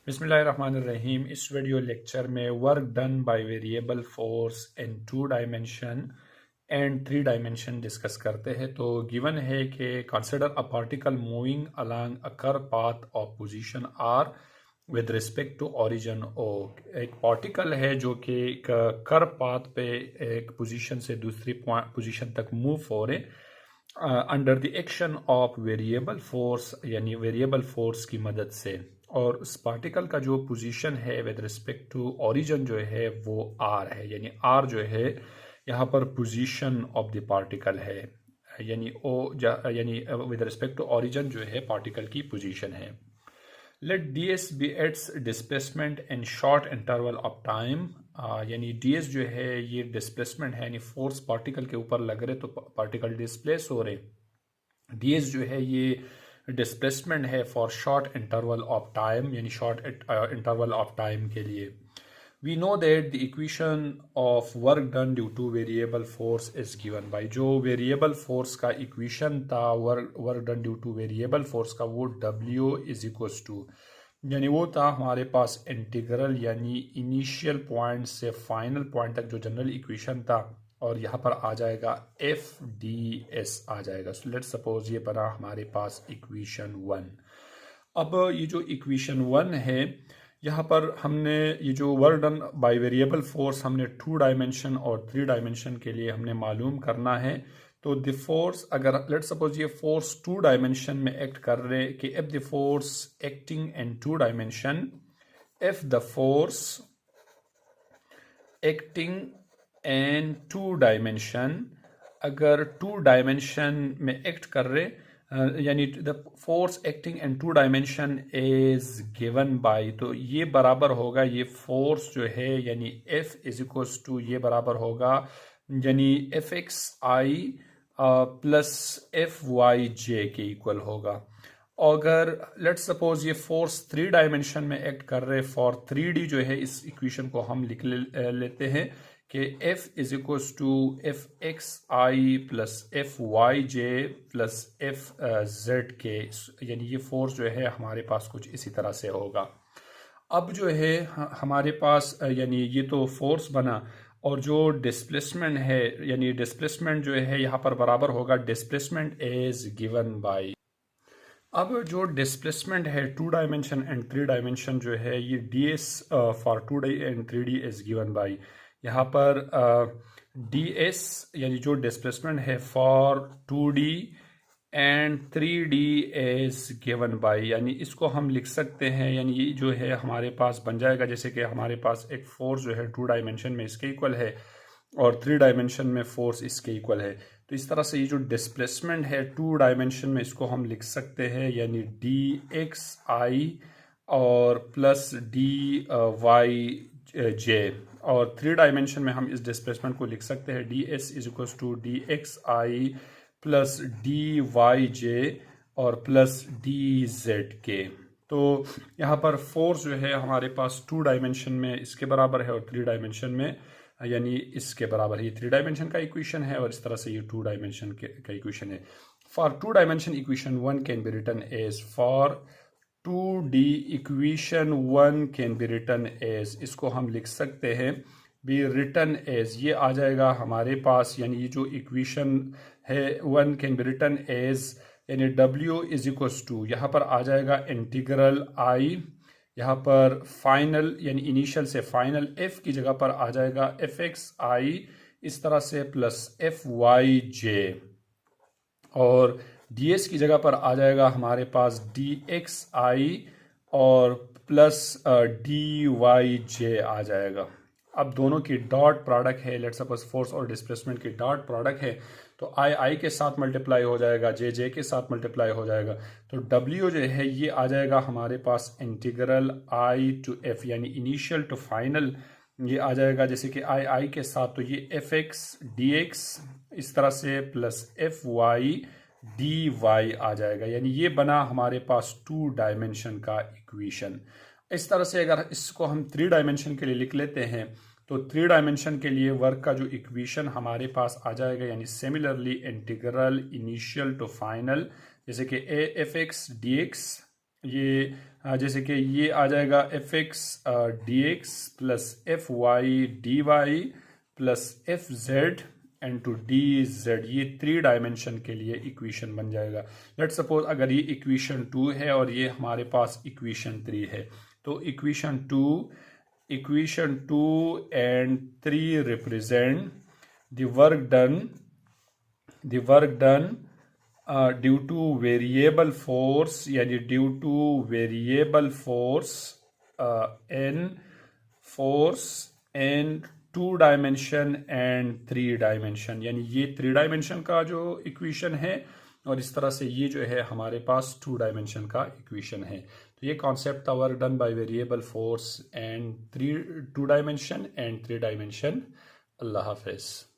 बिस्मिल्लाहिर्रहमानिर्रहीम। इस video lecture में work done by variable force in 2 dimension and 3 dimension discuss करते हैं। तो गिवन है कि consider a particle moving along a curve path of position R with respect to origin O. एक particle है जो कि एक कर्व पाथ पे एक पोजीशन से दूसरी पोजीशन तक मूव हो रहे under the action of variable force, यानी वेरिएबल फोर्स की मदद से। और उस पार्टिकल का जो पोजीशन है विद रिस्पेक्ट टू ओरिजिन जो है वो आर है, यानी आर जो है यहाँ पर पोजीशन ऑफ द पार्टिकल है, यानी यानी विद रिस्पेक्ट टू ओरिजिन जो है पार्टिकल की पोजीशन है। Let ds be its displacement in short interval of time, यानी ds जो है ये डिस्प्लेसमेंट है, यानी फोर्स पार्टिकल के ऊपर लग रहे तो पार्टिकल डिस्प्लेस हो रहे। ds जो है ये डिस्प्लेसमेंट है for short interval of time, यानी शॉर्ट इंटरवल ऑफ टाइम के लिए। We know that the equation of work done due to variable force is given by, जो variable force का equation था work done due to variable force का, वो W is equals to, यानी वो था हमारे पास इंटीग्रल, यानी इनिशियल पॉइंट से फाइनल पॉइंट तक जो जनरल इक्वेशन था, और यहाँ पर आ जाएगा एफ डी एस आ जाएगा। सो लेट्स सपोज ये बना हमारे पास इक्वेशन 1। अब ये जो इक्वेशन 1 है, यहाँ पर हमने ये जो work done by variable force हमने 2 डायमेंशन और 3 डायमेंशन के लिए हमने मालूम करना है। तो द फोर्स, अगर लेट सपोज ये फोर्स 2 डायमेंशन में एक्ट कर रहे कि if the force acting in 2 dimension, if the force acting in 2 dimension, अगर 2 डायमेंशन में एक्ट कर रहे, यानी the force acting in 2 dimension is given by, तो ये बराबर होगा, ये फोर्स जो है यानी F इज इक्वल्स टू, ये बराबर होगा यानी F X I plus F Y जे के इक्वल होगा। अगर लेट्स सपोज ये फोर्स 3 डायमेंशन में एक्ट कर रहे फॉर 3D जो है, इस इक्वेशन को हम लिख लेते हैं कि F is equals to F X I plus F Y J plus F Z K, यानी ये फोर्स जो है हमारे पास कुछ इसी तरह से होगा। अब जो है हमारे पास यानी ये तो फोर्स बना, और जो डिस्प्लेसमेंट है, यानी डिस्प्लेसमेंट जो है यहाँ पर बराबर होगा डिस्प्लेसमेंट इज गिवन बाय। अब जो डिस्प्लेसमेंट है 2 डायमेंशन एंड 3 डायमेंशन जो है, ये ds for 2D and 3D is given by. यहाँ पर ds यानी जो डिस्प्लेसमेंट है for 2D and 3D is given by, यानी इसको हम लिख सकते हैं, यानी ये जो है हमारे पास बन जाएगा जैसे कि हमारे पास एक फोर्स जो है 2 डायमेंशन में इसके इक्वल है और 3 डायमेंशन में फोर्स इसके इक्वल है। तो इस तरह से ये जो डिस्प्लेसमेंट है 2 डायमेंशन में, इसको हम लिख सकते हैं यानी डी एक्स आई और प्लस डी वाई जे, और 3 डायमेंशन में हम इस डिस्प्लेसमेंट को लिख सकते हैं D S is equal to D X I plus D Y J और प्लस डी जेड के। तो यहाँ पर फोर्स जो है हमारे पास 2 डायमेंशन में इसके बराबर है और 3 डायमेंशन में यानी इसके बराबर है। ये 3 डायमेंशन का इक्वेशन है और इस तरह से ये 2 डायमेंशन का इक्वेशन है। For 2 dimension equation 1 can be written as, for 2D equation 1 can be written as, इसको हम लिख सकते हैं बी रिटन एज, ये आ जाएगा हमारे पास, यानी ये जो इक्वेशन है 1 कैन बी रिटन एज, यानी W इज इक्वल्स टू, यहाँ पर आ जाएगा इंटीग्रल I, यहाँ पर फाइनल यानी इनिशियल से फाइनल f की जगह पर आ जाएगा एफ एक्स आई, इस तरह से प्लस एफ वाई जे, और ds की जगह पर आ जाएगा हमारे पास डी एक्स आई और प्लस डी वाई जे आ जाएगा। अब दोनों की डॉट प्रोडक्ट है, लेट्स सपोज फोर्स और डिस्प्लेसमेंट की डॉट प्रोडक्ट है, तो आई के साथ मल्टीप्लाई हो जाएगा, जे के साथ मल्टीप्लाई हो जाएगा, तो W जो है ये आ जाएगा हमारे पास इंटीग्रल I टू F, यानी इनिशियल टू फाइनल, ये आ जाएगा जैसे कि आई के साथ, तो ये एफ एक्स डी एक्स इस तरह से plus F Y D Y आ जाएगा, यानी ये बना हमारे पास 2 डायमेंशन का इक्वेशन। इस तरह से अगर इसको हम 3 डायमेंशन के लिए लिख लेते हैं, तो 3 डायमेंशन के लिए वर्क का जो इक्वेशन हमारे पास आ जाएगा, यानी similarly integral initial to final, जैसे कि A F X D X ये जैसे कि ये आ जाएगा F X D X plus F Y D Y plus F Z and to D Z, ये 3 डायमेंशन के लिए इक्वेशन बन जाएगा। लेट सपोज अगर ये इक्वेशन 2 है और ये हमारे पास इक्वेशन 3 है, तो equation 2 and 3 represent the work done due to variable force, यानी due to variable force in 2 dimension and 3 dimension, यानी ये 3 डायमेंशन का जो इक्वेशन है और इस तरह से ये जो है हमारे पास 2 डायमेंशन का इक्वेशन है। तो ये कॉन्सेप्ट था work done by variable force and 2 dimension and 3 dimension. अल्लाह हाफिज़।